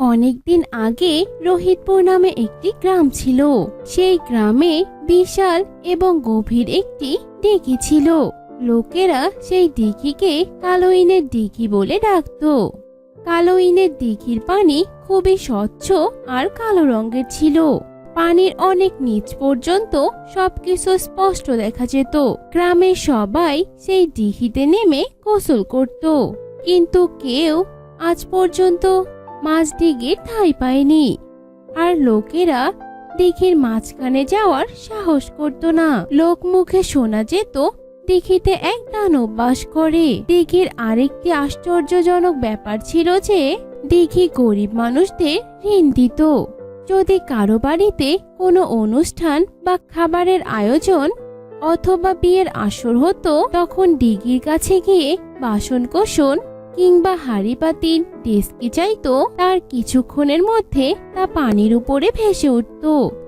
অনেকদিন আগে রোহিতপুর নামে একটি গ্রাম ছিল। সেই গ্রামে বিশাল এবং গভীর একটি দিঘি ছিল। লোকেরা সেই দিঘিকে কালো ইনের দিঘি বলে ডাকতো। কালো ইনের দিঘির পানি খুবই স্বচ্ছ আর কালো রঙের ছিল। পানির অনেক নিচ পর্যন্ত সবকিছু স্পষ্ট দেখা যেত। গ্রামের সবাই সেই দিঘিতে নেমে গোসল করত, কিন্তু কেউ আজ পর্যন্ত মাছ দিঘির ঠাঁই পায়নি। আর লোকেরা দিঘির মাঝখানে যাওয়ার সাহস করত না। লোক মুখে শোনা যেত দিঘিতে এক দানব বাস করে। দিঘির আরেকটি আশ্চর্যজনক ব্যাপার ছিল যে দিঘি গরিব মানুষদের ঋণ দিত। যদি কারো বাড়িতে কোনো অনুষ্ঠান বা খাবারের আয়োজন অথবা বিয়ের আসর হতো, তখন দিঘির কাছে গিয়ে বাসন কোসন কিংবা হাঁড়ি পাতিল ডেস্কি চাইতো। তার কিছুক্ষণের মধ্যে তা পানির উপরে ভেসে উঠত।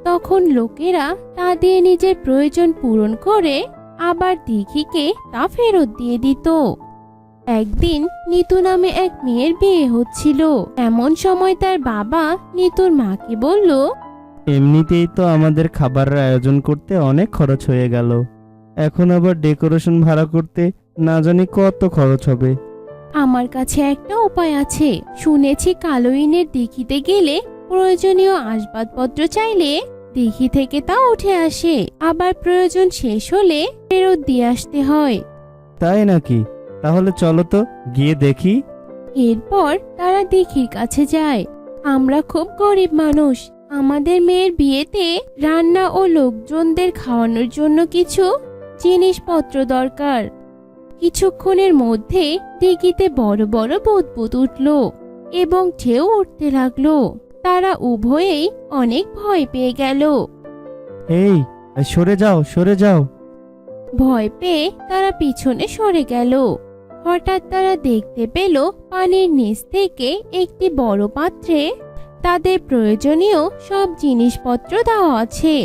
তখন লোকেরা তা দিয়ে নিজের প্রয়োজন পূরণ করে আবার দিঘিকে তা ফেরত দিয়ে দিত। একদিন নিতু নামে এক মেয়ের বিয়ে হচ্ছিল। এমন সময় তার বাবা নিতুর মাকে বলল, এমনিতেই তো আমাদের খাবারের আয়োজন করতে অনেক খরচ হয়ে গেল, এখন আবার ডেকোরেশন ভাড়া করতে না জানি কত খরচ হবে। আমার কাছে একটা উপায় আছে। শুনেছি কালো ইনের দিঘিতে গেলে প্রয়োজনীয় আসবাবপত্র চাইলে দিঘি থেকে তা উঠে আসে, আবার প্রয়োজন শেষ হলে ফেরত দিয়ে আসতে হয়। তাই নাকি? তাহলে চলো তো গিয়ে দেখি। এরপর তারা দিঘির কাছে যায়। আমরা খুব গরিব মানুষ, আমাদের মেয়ের বিয়েতে রান্না ও লোকজনদের খাওয়ানোর জন্য কিছু জিনিসপত্র দরকার। কিছুক্ষণের মধ্যে দিঘিতে বড় বড় বুদবুদ উঠল এবং ঢেউ উঠতে লাগলো। তারা উভয়েই অনেক ভয় পেয়ে গেল। এই সরে যাও, সরে যাও। ভয় পেয়ে তারা পিছনে সরে গেল। হঠাৎ তারা দেখতে পেল পানির নিচ থেকে একটি বড় পাত্রে তাদের প্রয়োজনীয় সব জিনিসপত্র দেওয়া আছে।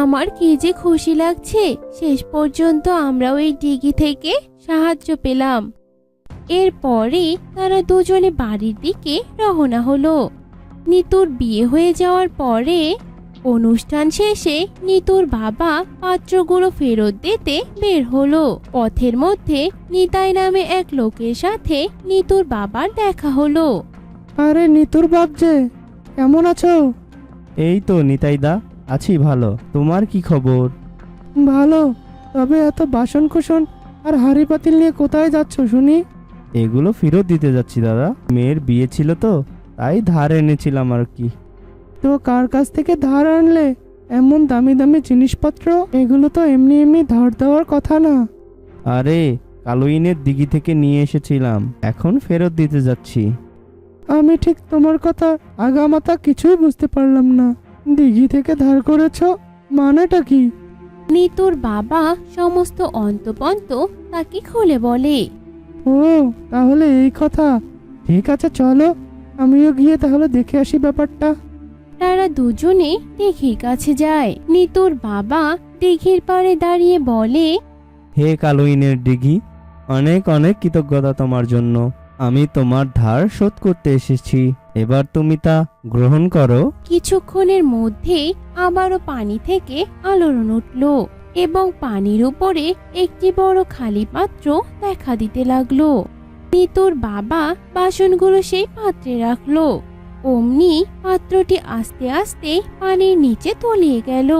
আমার কি যে খুশি লাগছে, শেষ পর্যন্ত আমরা ওই দিঘি থেকে সাহায্য পেলাম। এরপরে তারা দুজনে বাড়ির দিকে রওনা হলো। নিতুর বিয়ে হয়ে যাওয়ার পরে অনুষ্ঠান শেষে নিতুর বাবা পাত্রগুলো ফেরত দিতে বের হলো। পথের মধ্যে নিতাই নামে এক লোকের সাথে নিতুর বাবার দেখা হলো। আরে নিতুর বাপ যে, কেমন আছো? এই তো নিতাইদা, আছি ভালো। তোমার কি খবর? ভালো। তবে এত বাসন কুসন আর হাঁড়ি পাতিল নিয়ে কোথায় যাচ্ছ শুনি? এগুলো ফেরত দিতে যাচ্ছি দাদা, মেয়ের বিয়ে ছিল তো তাই ধার এনেছিলাম আর কি। তো কার কাছ থেকে ধার আনলে এমন দামি দামি জিনিসপত্র? এগুলো তো এমনি এমনি ধার দেওয়ার কথা না। আরে কালো ইনের দিঘি থেকে নিয়ে এসেছিলাম, এখন ফেরত দিতে যাচ্ছি। আমি ঠিক তোমার কথা আগামাতা কিছুই বুঝতে পারলাম না। দিঘি থেকে ধার করেছ মানেটা কি? নিতুর বাবা সমস্ত অন্তপন্ত তাকে খুলে বলে। ও তাহলে এই কথা। ঠিক আছে চলো, আমিও গিয়ে তাহলে দেখে আসি ব্যাপারটা। তারা দুজনে দিঘির কাছে যায়। নিতুর বাবা দিঘির পাড়ে দাঁড়িয়ে বলে, হে কালো ইনের দিঘি, অনেক অনেক কৃতজ্ঞতা তোমার জন্য। আমি তোমার ধার শোধ করতে এসেছি, এবার তুমি তা গ্রহণ করো। কিছুক্ষণের মধ্যেই আবারও পানি থেকে আলোড়ন উঠল এবং পানির উপরে একটি বড় খালি পাত্র দেখা দিতে লাগলো। নিতুর বাবা বাসনগুলো সেই পাত্রে রাখলো। অমনি পাত্রটি আস্তে আস্তে পানির নিচে তলিয়ে গেল।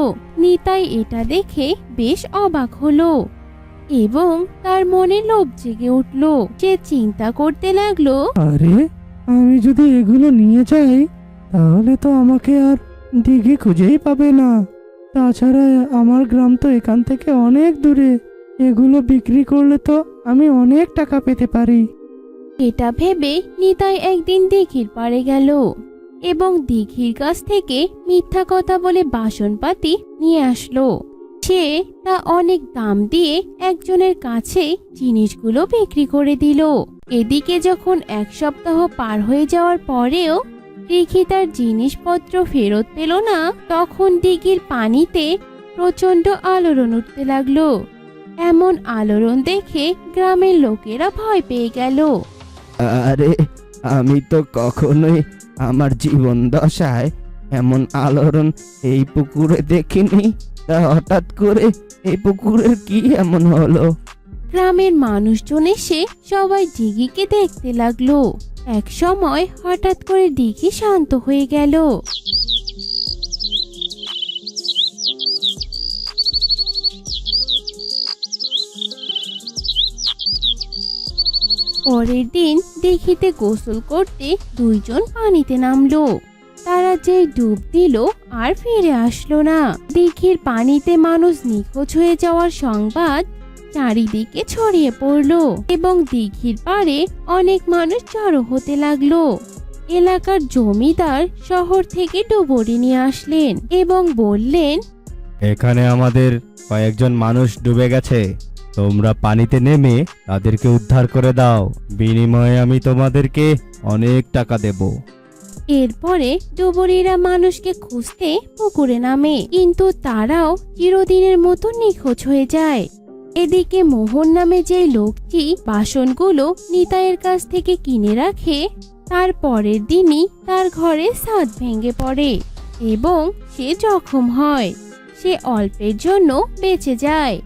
নিতাই এটা দেখে বেশ অবাক হলো এবং তার মনে লোভ জেগে উঠল। সে চিন্তা করতে লাগলো, আরে আমি যদি এগুলো নিয়ে যাই তাহলে তো আমাকে আর দিঘি খুঁজেই পাবে না। তাছাড়া আমার গ্রাম তো এখান থেকে অনেক দূরে, এগুলো বিক্রি করলে তো আমি অনেক টাকা পেতে পারি। এটা ভেবে নিতাই একদিন দিঘির পাড়ে গেল এবং দিঘির কাছ থেকে মিথ্যা কথা বলে বাসনপাতি নিয়ে আসলো। সে তা অনেক দাম দিয়ে একজনের কাছে জিনিসগুলো বিক্রি করে দিল। এদিকে যখন এক সপ্তাহ পার হয়ে যাওয়ার পরেও দিঘি তার জিনিসপত্র ফেরত পেল না, তখন দিঘির পানিতে প্রচন্ড আলোড়ন উঠতে লাগলো। এমন আলোড়ন দেখে গ্রামের লোকেরা ভয় পেয়ে গেল। আরে আমি তো কখনোই আমার জীবন দশায় এমন আলোড়ন এই পুকুরে দেখিনি। তা হঠাৎ করে এই পুকুরের কি এমন হলো? গ্রামের মানুষজন এসে সবাই দিঘিকে দেখতে লাগলো। এক সময় হঠাৎ করে দিঘি শান্ত হয়ে গেল। পরের দিন দিঘিতে গোসল করতে দুইজন পানিতে নামলো। তারা যেই ডুব দিল আর ফিরে আসলো না। দিঘির পানিতে মানুষ নিখোঁজ হয়ে যাওয়ার সংবাদ চারিদিকে ছড়িয়ে পড়লো এবং দিঘির পাড়ে অনেক মানুষ জড়ো হতে লাগলো। এলাকার জমিদার শহর থেকে ডুবুরি নিয়ে আসলেন এবং বললেন, এখানে আমাদের কয়েকজন মানুষ ডুবে গেছে, তোমরা পানিতে নেমে তাদেরকে উদ্ধার করে দাও, বিনিময়ে আমি তোমাদেরকে অনেক টাকা দেব। এরপরে ডুবুরিরা মানুষকে খুঁজতে পুকুরে নামে, কিন্তু তারাও চিরদিনের মতো নিখোঁজ হয়ে যায়। এদিকে মোহন নামে যে লোকটি বাসনগুলো নিতাইয়ের কাছ থেকে কিনে রাখে, তার পরের দিনই তার ঘরে ছাদ ভেঙে পড়ে এবং সে জখম হয়। সে অল্পের জন্য বেঁচে যায়।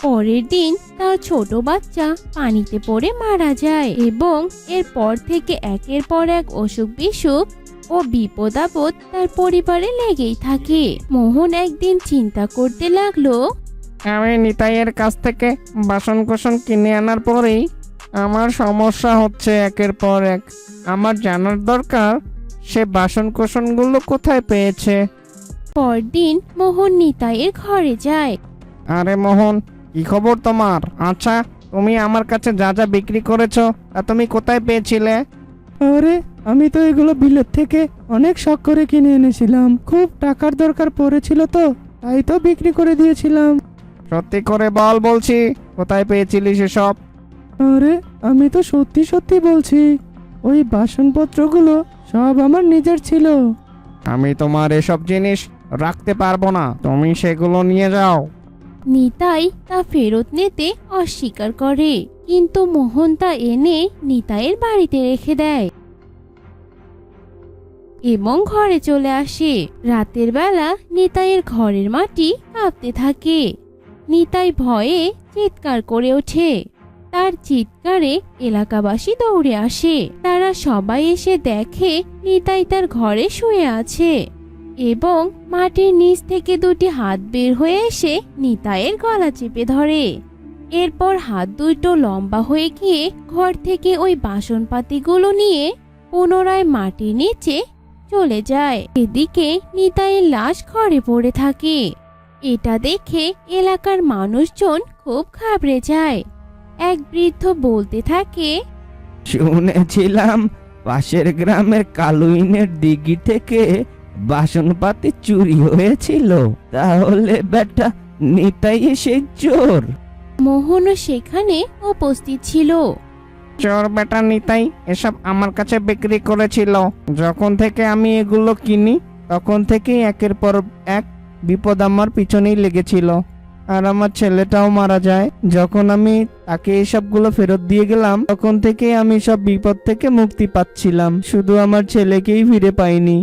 পরের দিন তার ছোট বাচ্চা পানিতে পড়ে মারা যায় এবং এরপর থেকে একের পর এক অসুখ বিসুখ ও বিপদ আপদ তার পরিবারে লেগেই থাকে। মোহন একদিন চিন্তা করতে লাগলো, আমি নিতাইয়ের কাছ থেকে বাসন কিনে আনার পরেই আমার সমস্যা হচ্ছে একের পর এক। আমার জানার দরকার সে বাসনগুলো কোথায় পেয়েছে। পরদিন মোহন নিতাইয়ের ঘরে যায়। আরে মোহন, কি খবর তোমার? আচ্ছা, তুমি আমার কাছে যা যা বিক্রি করেছো তা তুমি কোথায় পেয়েছিলে? আরে আমি তো এগুলো বিলেত থেকে অনেক শখ করে কিনে এনেছিলাম। খুব টাকার দরকার পড়েছিল তো, তাই তো বিক্রি করে দিয়েছিলাম। সত্যি করে বল বলছি, কোথায় পেয়েছিলি সেসব? আরে আমি তো সত্যি সত্যি বলছি, ওই বাসনপত্রগুলো সব আমার নিজের ছিল। আমি তোমার এসব জিনিস রাখতে পারবো না, তুমি সেগুলো নিয়ে যাও। নিতাই তা ফেরত নিতে অস্বীকার করে, কিন্তু মোহন তা এনে নিতাইয়ের বাড়িতে রেখে দেয় এবং ঘরে চলে আসে। রাতের বেলা নিতাইয়ের ঘরের মাটি কাঁপতে থাকে। নিতাই ভয়ে চিৎকার করে ওঠে। তার চিৎকারে এলাকাবাসী দৌড়ে আসে। তারা সবাই এসে দেখে নিতাই তার ঘরে শুয়ে আছে এবং মাটির নিচ থেকে দুটি হাত বের হয়ে এসে নিতাইয়ের গলা চেপে ধরে। এরপর হাত দুটো লম্বা হয়ে গিয়ে ঘর থেকে ওই বাসনপাতিগুলো নিয়ে পুনরায় মাটির নিচে চলে যায়। এদিকে নিতাইয়ের লাশ ঘরে পড়ে থাকে। এটা দেখে এলাকার মানুষজন খুব ঘাবড়ে যায়। এক বৃদ্ধ বলতে থাকে, শুনেছিলাম পাশের গ্রামের কালুইনের দিঘি থেকে বাসনপাতি চুরি হয়েছিল, তাহলে বেটা নিতাই সেই চোর? মোহনও সেখানে উপস্থিত ছিল। চোর বেটা নিতাই এসব আমার কাছে বিক্রি করেছিল। যখন থেকে আমি এগুলো কিনি তখন থেকেই একের পর এক বিপদ আমার পিছনেই লেগেছিল, আর আমার ছেলেটাও মারা যায়। যখন আমি তাকে এসবগুলো ফেরত দিয়ে গেলাম তখন থেকে আমি সব বিপদ থেকে মুক্তি পাচ্ছিলাম, শুধু আমার ছেলেকেই ফিরে পাইনি।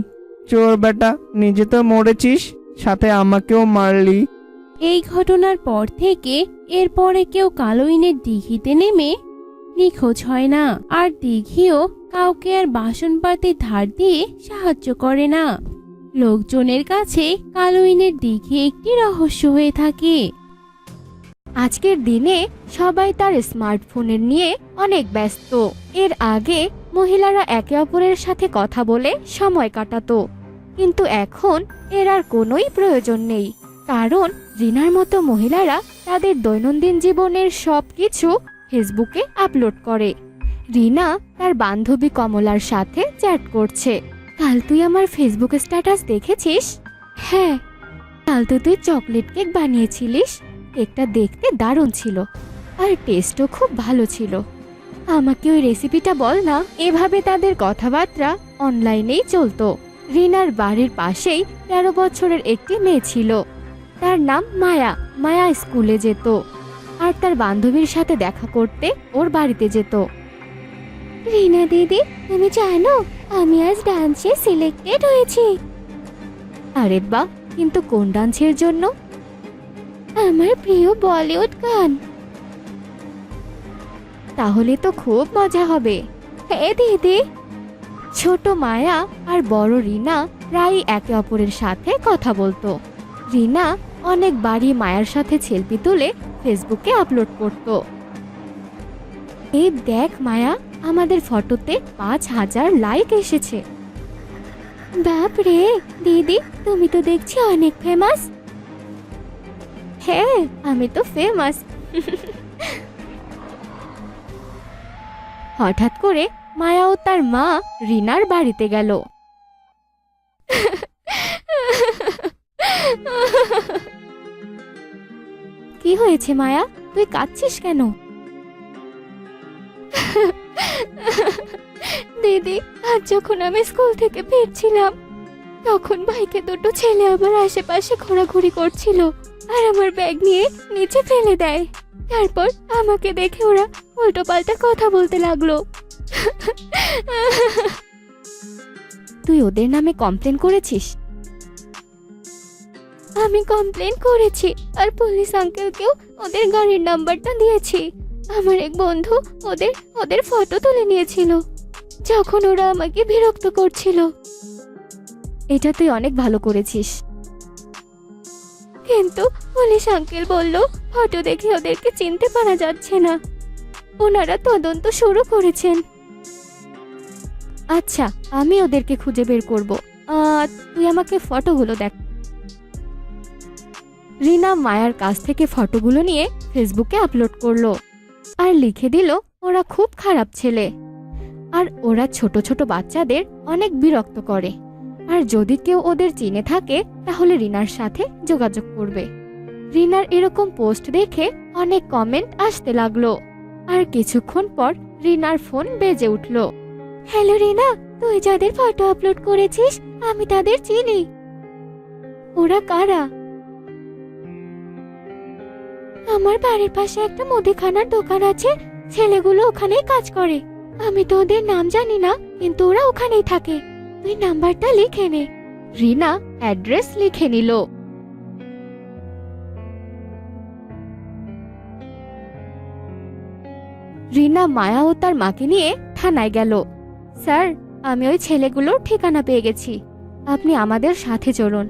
চোর বেটা, নিজে তো মরেছিস, সাথে আমাকেও মারলি। এই ঘটনার পর থেকে এরপরে কেউ কালুইনের দিঘিতে নেমে নিখোঁজ হয় না, আর দিঘিও কাউকে আর বাসনপাতি ধার দিয়ে সাহায্য করে না। লোকজনের কাছে কালুইনের দিঘি একটি রহস্য হয়ে থাকে। আজকের দিনে সবাই তার স্মার্টফোনের নিয়ে অনেক ব্যস্ত। এর আগে মহিলারা একে অপরের সাথে কথা বলে সময় কাটাতো, কিন্তু এখন এর আর কোনোই প্রয়োজন নেই। কারণ রিনার মতো মহিলারা তাদের দৈনন্দিন জীবনের সব কিছু ফেসবুকে আপলোড করে। রিনা তার বান্ধবী কমলার সাথে চ্যাট করছে। কাল তুই আমার ফেসবুক স্ট্যাটাস দেখেছিস? হ্যাঁ, কাল তো তুই চকলেট কেক বানিয়েছিলিস। কেকটা দেখতে দারুণ ছিল আর টেস্টও খুব ভালো ছিল। আমাকে ওই রেসিপিটা বল না। এভাবে তাদের কথাবার্তা অনলাইনেই চলতো। রিনার বাড়ির পাশেই 13 বছরের একটি মেয়ে ছিল। তার নাম মায়া। মায়া স্কুলে যেত আর তার বান্ধবীর সাথে দেখা করতে ওর বাড়িতে যেত। রিনা দিদি, তুমি জানো আমি আজ ডান্সে সিলেক্টেড হয়েছি। আরে বাহ, কিন্তু কোন ডান্সের জন্য? আমার প্রিয় বলিউড গান। তাহলে তো খুব মজা হবে। হ্যাঁ দিদি। ছোট মায়া আর বড় রিনা প্রায় একে অপরের সাথে কথা বলতো। রিনা অনেকবারই মায়ার সাথে সেলফি তুলে ফেসবুকে আপলোড করত। এই দেখ মায়া, আমাদের ফটোতে 5,000 লাইক এসেছে। বাপ রে দিদি, তুমি তো দেখছি অনেক ফেমাস। হ্যাঁ, আমি তো ফেমাস। হঠাৎ করে মায়া ও তার মা রিনার বাড়িতে গেল। কি হয়েছে মায়া, তুই কাঁদছিস কেন? দিদি, আজ যখন আমি স্কুল থেকে ফিরছিলাম তখন বাইকে দুটো ছেলে আমার আশেপাশে ঘোরাঘুরি করছিল আর আমার ব্যাগ নিয়ে নিচে ফেলে দেয়। তারপর আমাকে দেখে ওরা উল্টো পাল্টা কথা বলতে লাগলো। তুই ওদের নামে কমপ্লেন করেছিস? আমি কমপ্লেন করেছি আর পুলিশ আঙ্কেলকেও ওদের গাড়ির নাম্বারটা দিয়েছি। আমার এক বন্ধু ওদের ফটো তুলে নিয়েছিল যখন ওরা আমাকে বিরক্ত করছিল। এটা তুই অনেক ভালো করেছিস। কিন্তু পুলিশ আঙ্কেল বলল ফটো দেখে ওদেরকে চিনতে পারা যাচ্ছে না। ওনারা তদন্ত শুরু করেছেন। আচ্ছা, আমি ওদেরকে খুঁজে বের করব। তুই আমাকে ফটোগুলো দেখ। রিনা মায়ার কাছ থেকে ফটোগুলো নিয়ে ফেসবুকে আপলোড করলো আর লিখে দিল ওরা খুব খারাপ ছেলে আর ওরা ছোট ছোট বাচ্চাদের অনেক বিরক্ত করে, আর যদি কেউ ওদের চিনে থাকে তাহলে রিনার সাথে যোগাযোগ করবে। রিনার এরকম পোস্ট দেখে অনেক কমেন্ট আসতে লাগলো আর কিছুক্ষণ পর রিনার ফোন বেজে উঠল। হ্যালো রিনা, তুই যাদের ফটো আপলোড করেছিস আমি তাদের চিনি। ওরা কারা? আমার বাড়ির পাশে একটা মুদিখানার দোকান আছে, ছেলেগুলো ওখানেই কাজ করে। আমি তো ওদের নাম জানি না, কিন্তু ওরা ওখানেই থাকে। তুই নাম্বারটা লিখে নে। রিনা অ্যাড্রেস লিখে নিল। রিনা মায়া ও তার মাকে নিয়ে থানায় গেল। স্যার, আমি ওই ছেলেগুলোর ঠিকানা পেয়ে গেছি, আপনি আমাদের সাথে চলুন।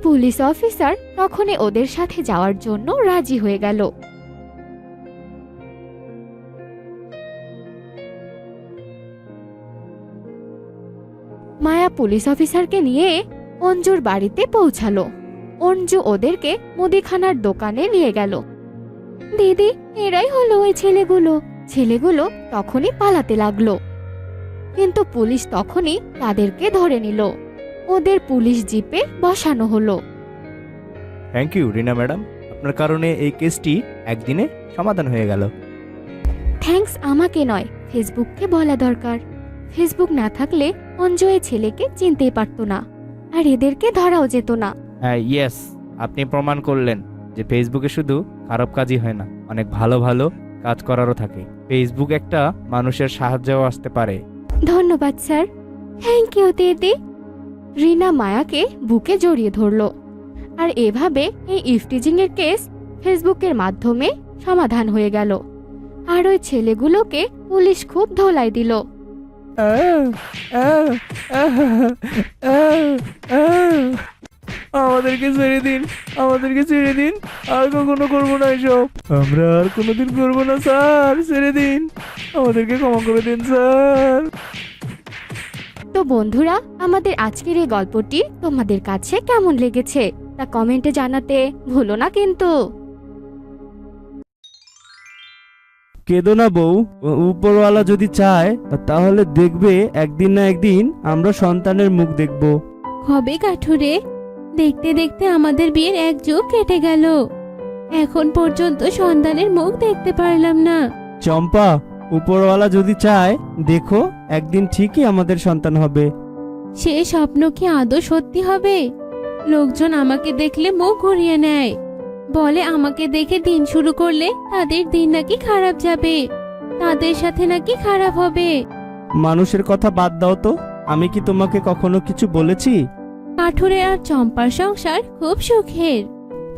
পুলিশ অফিসার তখনই ওদের সাথে যাওয়ার জন্য রাজি হয়ে গেল। মায়া পুলিশ অফিসারকে নিয়ে অঞ্জুর বাড়িতে পৌঁছালো। অঞ্জু ওদেরকে মুদিখানার দোকানে নিয়ে গেল। দিদি, এরাই হলো ওই ছেলেগুলো তখনই পালাতে লাগলো, কিন্তু পুলিশ তখনই তাদেরকে ধরে নিল। ওদের পুলিশ জিপে বসানো হলো। থ্যাংক ইউ রিনা ম্যাডাম, আপনার কারণে এই কেসটি একদিনে সমাধান হয়ে গেল। থ্যাঙ্কস আমাকে নয়, ফেসবুককে বলা দরকার। ফেসবুক না থাকলে অঞ্জু এই ছেলেকে চিনতেই পারতো না আর এদেরকে ধরাও যেত না। হ্যাঁ, ইয়েস, আপনি প্রমাণ করলেন যে ফেসবুকে শুধু খারাপ কাজই হয় না, অনেক ভালো ভালো কাজ করারও থাকে। ফেসবুক একটা মানুষের সাহায্যও আসতে পারে। ধন্যবাদ স্যার। থ্যাংক ইউ দিদি। রিনা মায়াকে বুকে জড়িয়ে ধরলো আর এভাবে এই ইফটিজিং এর কেস ফেসবুকের মাধ্যমে সমাধান হয়ে গেল আর ওই ছেলেগুলোকে পুলিশ খুব ধোলাই দিল। আমাদেরকে ছেড়ে দিন, আমাদেরকে ছেড়ে দিন, আর কখনো করবো না এসব। আমরা আর কোনোদিন করবো না স্যার, ছেড়ে দিন, আমাদেরকে ক্ষমা করে দিন স্যার। তো বন্ধুরা, আমাদের আজকের এই গল্পটি তোমাদের কাছে কেমন লেগেছে তা কমেন্টে জানাতে ভুলো না কিন্তু। কেঁদো না বউ, উপরওয়ালা যদি চায় তাহলে দেখবে একদিন না একদিন আমরা সন্তানের মুখ দেখব। হবে কাঠুরে, দেখতে দেখতে আমাদের বিয়ের 1 যুগ কেটে গেল, এখন পর্যন্ত সন্তানের মুখ দেখতে পারলাম না। চম্পা, উপরওয়ালা যদি চায় দেখো একদিন ঠিকই আমাদের সন্তান হবে। সে স্বপ্ন কি আদৌ সত্যি হবে? লোকজন আমাকে দেখলে মুখ ঘুরিয়ে নেয়, বলে আমাকে দেখে দিন শুরু করলে তাদের দিন নাকি খারাপ যাবে। তাদের সাথে নাকি খারাপ হবে। মানুষের কথা বাদ দাও তো, আমি কি তোমাকে কখনো কিছু বলেছি? কাঠুরে আর চম্পার সংসার খুব সুখের।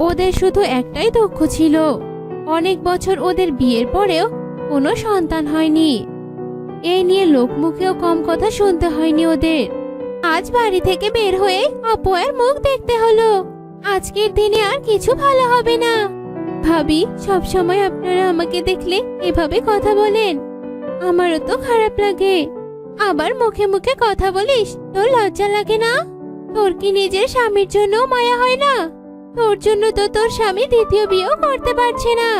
ওদের শুধু একটাই দুঃখ ছিল, অনেক বছর ওদের বিয়ের পরেও কোনো সন্তান হয়নি। এই নিয়ে লোকমুখেও কম কথা শুনতে হয়নি ওদের। আজ বাড়ি থেকে বের হয়ে অপয়ার মুখ দেখতে হলো। আজকের দিনে আর কিছু ভালো হবে না। ভাবি, সব সময় আপনারা আমাকে দেখলে এভাবে কথা বলেন, আমারও তো খারাপ লাগে। আবার মুখে মুখে কথা বলিস, তোর লজ্জা লাগে না? তোর কি নিজের স্বামীর জন্য মায়া হয় না? তোর জন্য তো তোর স্বামী দ্বিতীয় বিয়েও করতে পারছে না।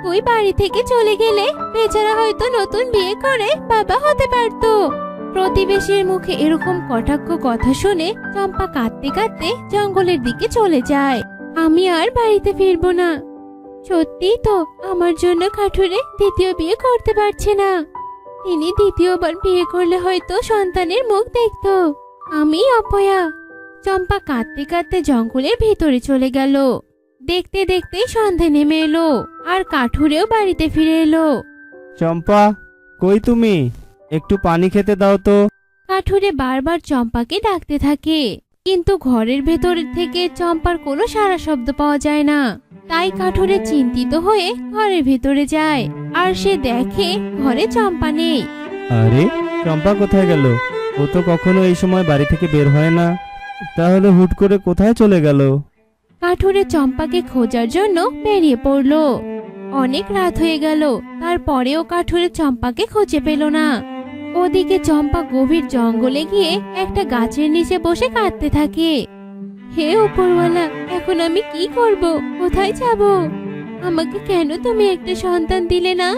তুই বাড়ি থেকে চলে গেলে বেচারা হয়তো নতুন বিয়ে করে বাবা হতে পারতো। প্রতিবেশীর মুখে এরকম কটাক্ষ কথা শুনে চম্পা কাঁদতে কাঁদতে জঙ্গলের দিকে চলে যায়। আমি আর বাড়িতে ফিরবো না। সত্যিই তো আমার জন্য কাঠুরে দ্বিতীয় বিয়ে করতে পারছে না। তিনি দ্বিতীয়বার বিয়ে করলে হয়তো সন্তানের মুখ দেখতো। আমি অপয়া। চম্পা কাঁদতে কাঁদতে জঙ্গলের ভিতরে চলে গেল। দেখতে দেখতেই সন্ধে নেমে এলো আর কাঠুরেও বাড়িতে ফিরে এলো। চম্পা, কই তুমি? একটু পানি খেতে দাও তো। কাঠুরে বারবার চম্পাকে ডাকতে থাকে, কিন্তু ঘরের ভেতর থেকে চম্পার কোনো সাড়া শব্দ পাওয়া যায় না। তাই কাঠুরে চিন্তিত হয়ে ঘরের ভেতরে যায় আর সে দেখে ঘরে চম্পা নেই। আরে, চম্পা কোথায় গেল? ও তো কখনো এই সময় বাড়ি থেকে বের হয় না, তাহলে হুট করে কোথায় চলে গেল? কাঠুরে চম্পাকে খোঁজার জন্য বেরিয়ে পড়ল। অনেক রাত হয়ে গেল, তারপরেও কাঠুরে চম্পাকে খুঁজে পেল না। ওদিকে চম্পা গভীর জঙ্গলে গিয়ে একটা গাছের নিচে বসে কাঁদতে থাকে। হে উপরওয়ালা, এখন আমি কি করব? কোথায় যাব? আমাকে কেন তুমি একটা সন্তান দিলে না?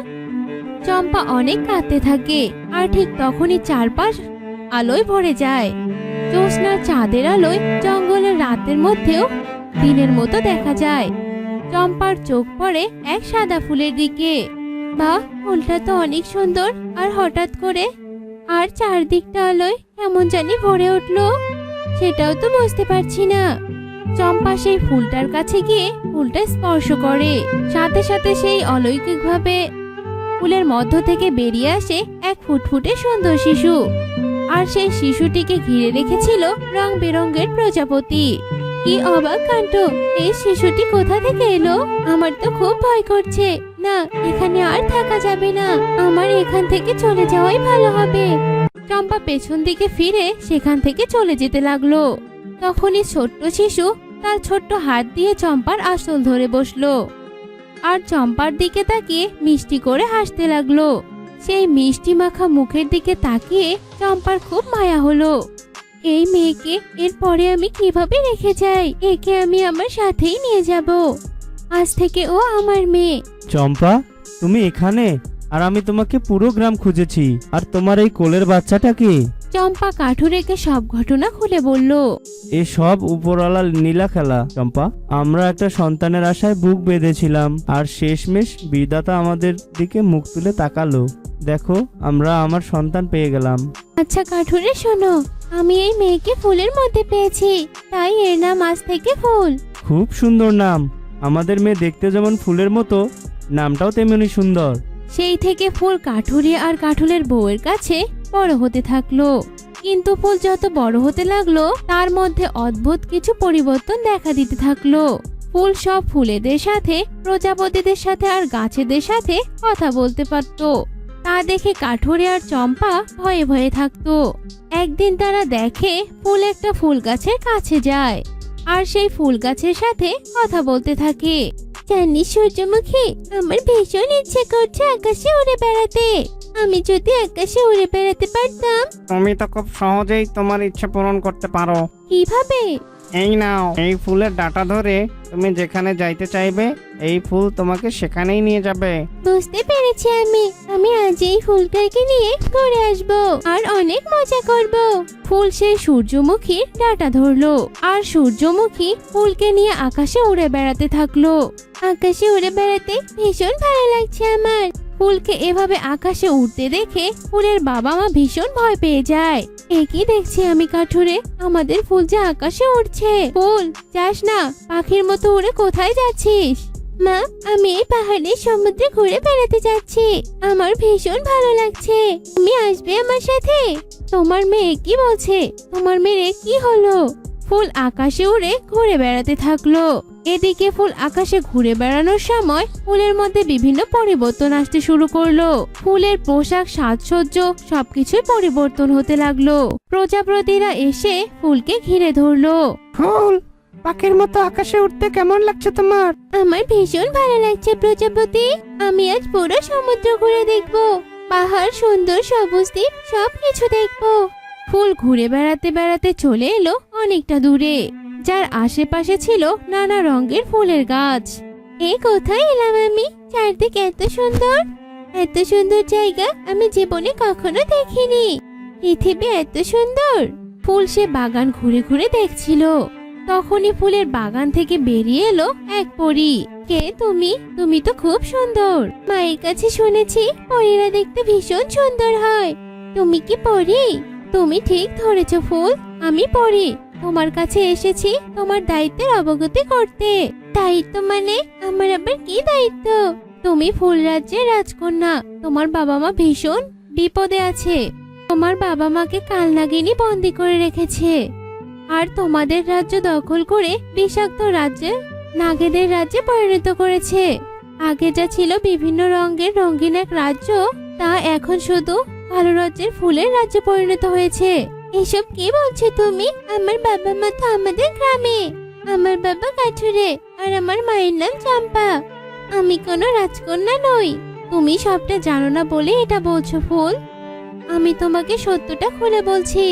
চম্পা অনেক কাঁদতে থাকে আর ঠিক তখনই চারপাশ আলোয় ভরে যায়। জ্যোৎস্নার চাঁদের আলোয় জঙ্গলের রাতের মধ্যেও দিনের মতো দেখা যায়। চম্পার চোখ পড়ে এক সাদা ফুলের দিকে। বাহ, ফুলটা তো অনেক সুন্দর। আর হঠাৎ করে আর চারদিকটা আলোয় কেমন জানি ভরে উঠলো, সেটাও তো বুঝতে পারছি না। চম্পা সেই ফুলটার কাছে গিয়ে ফুলটা স্পর্শ করে। সাথে সাথে সেই অলৌকিকভাবে ফুলের মধ্য থেকে বেরিয়ে আসে এক ফুটফুটে সুন্দর শিশু। আর সেই শিশুটিকে ঘিরে রেখেছিল রং বেরঙের প্রজাপতি। কি অবাক কাণ্ড! এই শিশুটি কোথা থেকে এলো? আমার তো খুব ভয় করছে। না, এখানে আর থাকা যাবে না। আমার এখান থেকে চলে যাওয়াই ভালো হবে। চম্পা পেছন দিকে ফিরে সেখান থেকে চলে যেতে লাগলো। তখনই ছোট্ট শিশু তার ছোট্ট হাত দিয়ে চম্পার আঁচল ধরে বসলো আর চম্পার দিকে তাকিয়ে মিষ্টি করে হাসতে লাগলো। সেই মিষ্টি মাখা মুখের দিকে তাকিয়ে চম্পার খুব মায়া হলো। এই মেয়েকে এরপরে আমি কিভাবে রেখে যাই? একে আমি আমার সাথেই নিয়ে যাব। আজ থেকে ও আমার মেয়ে। চম্পা, তুমি এখানে? আর আমি তোমাকে পুরো গ্রাম খুঁজেছি। আর তোমার এই কোলের বাচ্চাটা কি? চম্পা কাঠুরেকে সব ঘটনা খুলে বলল। এ সব উপরওয়ালা নীলা খেলা চম্পা। আমরা একটা সন্তানের আশায় বুক বেঁধেছিলাম, আর শেষমেশ বিধাতা আমাদের দিকে মুখ তুলে তাকালো। দেখো, আমরা আমার সন্তান পেয়ে গেলাম। আচ্ছা কাঠুরে, শোনো, আমি এই মেয়েকে ফুলের মধ্যে পেয়েছি, তাই এর নাম আজ থেকে ফুল। খুব সুন্দর নাম। আমাদের মেয়ে দেখতে যেমন ফুলের মতো, নামটাও তেমনি সুন্দর। সেই থেকে ফুল কাঠুরে আর কাঠুলের বউয়ের কাছে বড় হতে থাকলো। কিন্তু ফুল যত বড় হতে লাগলো, তার মধ্যে অদ্ভুত কিছু পরিবর্তন দেখা দিতে থাকলো। ফুল সব ফুলেদের সাথে, প্রজাপতিদের সাথে আর গাছেদের সাথে কথা বলতে পারতো। তা দেখে কাঠুরে আর চম্পা ভয়ে ভয়ে থাকতো। একদিন তারা দেখে ফুল একটা ফুল গাছের কাছে যায় আর সেই ফুল গাছের সাথে কথা বলতে থাকে। জানিস সূর্যমুখী, আমার ভীষণ ইচ্ছে করছে আকাশে উড়ে বেড়াতে। আমি যদি আকাশে উড়ে বেড়াতে পারতাম। তুমি তো খুব সহজেই তোমার ইচ্ছে পূরণ করতে পারো। কিভাবে? এই নাও, এই ফুলের ডাঁটা ধরে তুমি যেখানে যাইতে চাইবে, এই ফুল তোমাকে সেখানেই নিয়ে যাবে। বুঝতে পেরেছি। আমি আজ এই ফুলটাকে নিয়ে ঘুরে আসবো আর অনেক মজা করব। ফুল সেই সূর্যমুখীর ডাঁটা ধরলো আর সূর্যমুখী ফুলকে নিয়ে আকাশে উড়ে বেড়াতে থাকলো। আকাশে উড়ে বেড়াতে ভীষণ ভালো লাগছে আমার। ফুলকে এভাবে আকাশে উড়তে দেখে ফুলের বাবা মা ভীষণ ভয় পেয়ে যায়। একই দেখছি আমি কাঠুরে, আমাদের ফুল যে আকাশে উড়ছে। ফুল, যাস না, পাখির মতো উড়ে কোথায় যাচ্ছিস? মা, আমি এই পাহাড়ে সমুদ্রে ঘুরে বেড়াতে যাচ্ছি। আমার ভীষণ ভালো লাগছে। তুমি আসবে আমার সাথে? তোমার মেয়ে কি বলছে? তোমার মেয়ে কি হলো? ফুল আকাশে উড়ে ঘুরে বেড়াতে থাকলো। এদিকে ফুল আকাশে ঘুরে বেড়ানোর সময় ফুলের মধ্যে বিভিন্ন পরিবর্তন আসতে শুরু করলো। ফুলের পোশাক, সাজসজ্জ সবকিছুই পরিবর্তন হতে লাগলো। প্রজাপতিরা এসে ফুলকে ঘিরে ধরলো। ফুল, পাখির মতো আকাশে উঠতে কেমন লাগছে তোমার? আমার ভীষণ ভালো লাগছে প্রজাপতি। আমি আজ পুরো সমুদ্র ঘুরে দেখবো। পাহাড়, সুন্দর সবুজ দ্বীপ সবকিছু দেখবো। ফুল ঘুরে বেড়াতে বেড়াতে চলে এলো অনেকটা দূরে, যার আশেপাশে ছিল নানা রঙের ফুলের গাছ। এ কোথায় এলাম আমি? চারদিক এত সুন্দর, এত সুন্দর জায়গা আমি জীবনে কখনো দেখিনি। পৃথিবী এত সুন্দর। ফুল সে বাগান ঘুরে ঘুরে দেখছিল। তখনই ফুলের বাগান থেকে বেরিয়ে এলো এক পরী। কে তুমি? তুমি তো খুব সুন্দর। মায়ের কাছে শুনেছি পরীরা দেখতে ভীষণ সুন্দর হয়। তুমি কি পরী? তুমি ঠিক ধরেছ ফুল, আমি পরী। তোমার কাছে এসেছি তোমার দায়িত্বের অবগতি করতে। দায়িত্ব মানে? আমার আবার কি দায়িত্ব? তুমি ফুল রাজ্যের রাজকন্যা। তোমার বাবা মা ভীষণ বিপদে আছে। তোমার বাবা মাকে কালনাগিনী বন্দি করে রেখেছে, আর তোমাদের রাজ্য দখল করে বিষাক্ত রাজ্যে নাগেদের রাজ্যে পরিণত করেছে। আগে যা ছিল বিভিন্ন রঙের রঙিন এক রাজ্য, তা এখন শুধু ভালো রাজ্যের ফুলের রাজ্যে পরিণত হয়েছে। এসব কি বলছো তুমি? আমার বাবা মা তো আমাদের গ্রামে। আমার বাবা কাঠুরে আর আমার মায়ের নাম চম্পা। আমি কোনো রাজকন্যা নই। তুমি সবটা জানো না বলে এটা বলছো ফুল। আমি তোমাকে সত্যটা খুলে বলছি।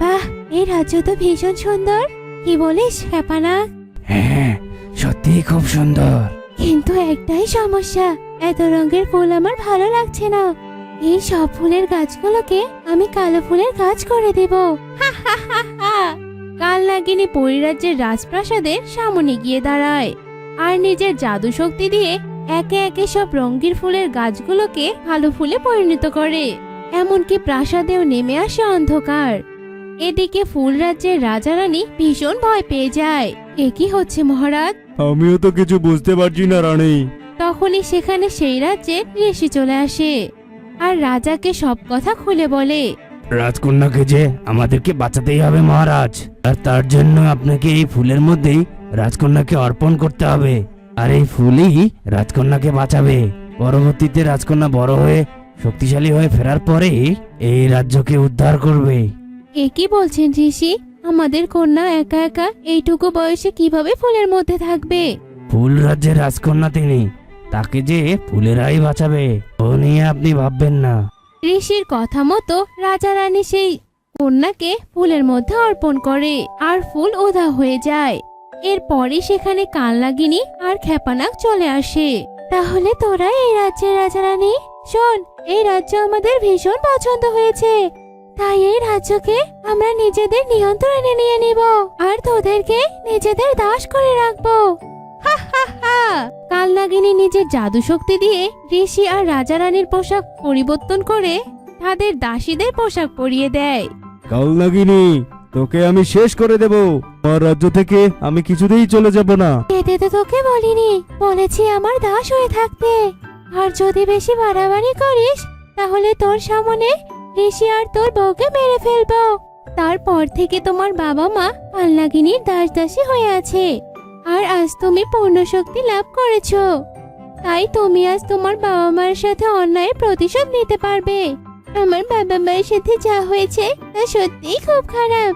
বাহ, এই রাজ্য তো ভীষণ সুন্দর। কি বলিস খেপানা? হ্যাঁ, সত্যি খুব সুন্দর। কিন্তু একটাই সমস্যা, এত রঙের ফুল আমার ভালো লাগছে না। এই সব ফুলের গাছগুলোকে আমি কালো ফুলের গাছ করে দেব। কালনাগিনী পরিরাজ্যের রাজপ্রাসাদের সামনে গিয়ে দাঁড়ায় আর নিজের জাদু শক্তি দিয়ে একে একে সব রঙিন ফুলের গাছগুলোকে ভালো ফুলে পরিণত করে। এমনকি প্রাসাদেও নেমে আসে অন্ধকার। এদিকে ফুল রাজ্যের রাজা রানী ভীষণ ভয় পেয়ে যায়। এ কি হচ্ছে মহারাজ? আমিও তো কিছু বুঝতে পারছি না রানী। তখনই সেখানে সেই রাজ্যের ঋষি চলে আসে আর রাজাকে সব কথা খুলে বলে। রাজকন্যাকে যে আমাদেরকে বাঁচাতেই হবে মহারাজ, আর তার জন্য আপনাকে এই ফুলের মধ্যেই রাজকন্যাকে অর্পণ করতে হবে। আর এই ফুলই রাজকন্যাকে বাঁচাবে। পরবর্তীতে রাজকন্যা বড় হয়ে শক্তিশালী হয়ে ফেরার পরে এই রাজ্যকে উদ্ধার করবে। এ কি বলছেন ঋষি? আমাদের কন্যা একা একা এইটুকু বয়সে কিভাবে ফুলের মধ্যে থাকবে? ফুল রাজ্যের রাজকন্যা তিনি, তাকে যে ফুলেরাই বাঁচাবে ও নিয়ে আপনি ভাববেন না। ঋষির কথা মতো রাজা রানী সেই কন্যাকে ফুলের মধ্যে অর্পণ করে আর ফুল ওধা হয়ে যায়। এরপরই সেখানে কালনাগিনী আর খেপানাক চলে আসে। তাহলে তোরা এই রাজ্যের রাজা রানী? শোন, এই রাজ্য আমাদের ভীষণ পছন্দ হয়েছে, তাই এই রাজ্যকে আমরা নিজেদের নিয়ন্ত্রণে নিয়ে নিব আর তোদেরকে নিজেদের দাস করে রাখবো। কালনাগিনী নিজের জাদু শক্তি দিয়ে ঋষি আর রাজা রানীর পোশাক পরিবর্তন করে তাদের দাসীদের পোশাক পরিয়ে দেয়। কালনাগিনী, তোকে আমি শেষ করে দেব। আমার রাজ্য থেকে আমি কিছুতেই চলে যাব না। এতে তো তোকে বলিনি, বলেছি আমার দাস হয়ে থাকতে। আর যদি বেশি বাড়াবাড়ি করিস তাহলে তোর সামনে ঋষি আর তোর বউকে মেরে ফেলবো। তারপর থেকে তোমার বাবা মা কালনাগিনীর দাস দাসী হয়ে আছে, আর আজ তুমি পূর্ণ শক্তি লাভ করেছো। তাই তুমি আজ তোমার বাবা মায়ের সাথে অন্যায়ের প্রতিশোধ নিতে পারবে। আমার বাবা মায়ের সাথে যা হয়েছে তা সত্যিই খুব খারাপ,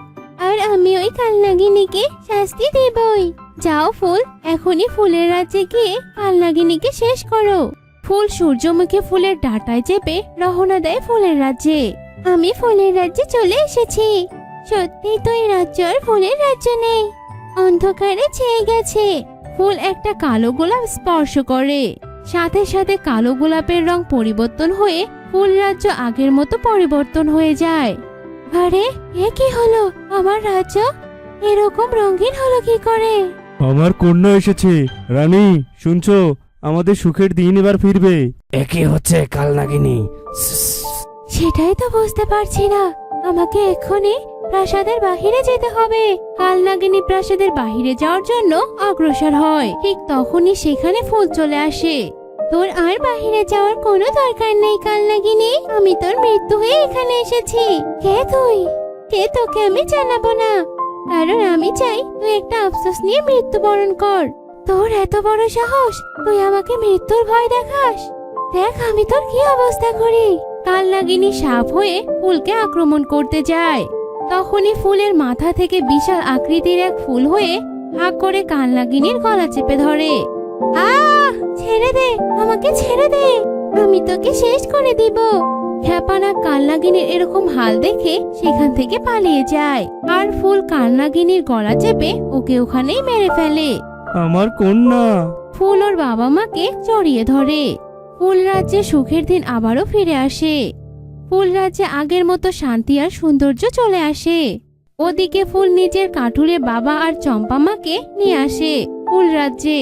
আর আমি ওই কালনাগিনীকে শাস্তি দেবই। যাও ফুল, এখনই ফুলের রাজ্যে গিয়ে কালনাগিনীকে শেষ করো। ফুল সূর্যমুখী ফুলের ডাঁটায় চেপে রওনা দেয় ফুলের রাজ্যে। আমি ফুলের রাজ্যে চলে এসেছি। সত্যি তো এই রাজ্য আর ফুলের রাজ্য নেই, অন্ধকারে ছেয়ে গেছে। ফুল একটা কালো গোলাপ স্পর্শ করে, সাথে সাথে কালো গোলাপের রং পরিবর্তন হয়ে ফুল রাজ্য আগের মতো পরিবর্তন হয়ে যায়। আরে, এ কি হলো? আমার রাজ্য এরকম রঙিন হলো কি করে? আমার কন্যা এসেছে। রানী, শুনছো? আমাদের সুখের দিন এবার ফিরবে। একে হচ্ছে কালনাগিনী। সেটাই তো বুঝতে পারছি না। আমাকে এক্ষুনি প্রাসাদের বাহিরে যেতে হবে। কালনাগিনী প্রাসাদের বাহিরে যাওয়ার জন্য অগ্রসর হয়। ঠিক তখনই সেখানে ফুল চলে আসে। তোর আর বাহিরে যাওয়ার কোনো দরকার নেই কালনাগিনী, আমি তোর মৃত্যু হয়ে এখানে এসেছি। কে তুই? কে তোকে আমি জানাবো না, কারণ আমি চাই তুই একটা আফসোস নিয়ে মৃত্যুবরণ কর। তোর এত বড় সাহস, তুই আমাকে মৃত্যুর ভয় দেখাস? দেখ আমি তোর কি অবস্থা করি। কালনাগিনী সাপ হয়ে ফুলকে আক্রমণ করতে যায়। তখনই ফুলের মাথা থেকে বিশাল আকৃতির এক ফুল হয়ে হাঁ করে কালনাগিনীর গলা চেপে ধরে। আহ, ছেড়ে দে, আমাকে ছেড়ে দে, আমি তোকে শেষ করে দিব। খ্যাপানা কালনাগিনীর এরকম হাল দেখে সেখান থেকে পালিয়ে যায়, আর ফুল কালনাগিনীর গলা চেপে ওকে ওখানেই মেরে ফেলে। আমার কন্যা। ফুল ওর বাবা মাকে জড়িয়ে ধরে। ফুল রাজ্যে সুখের দিন আবারও ফিরে আসে। ফুল রাজ্যে আগের মতো শান্তি আর সৌন্দর্য চলে আসে। ওদিকে ফুল নিজের কাঠুরে বাবা আর চম্পা মাকে নিয়ে আসে ফুল রাজ্যে।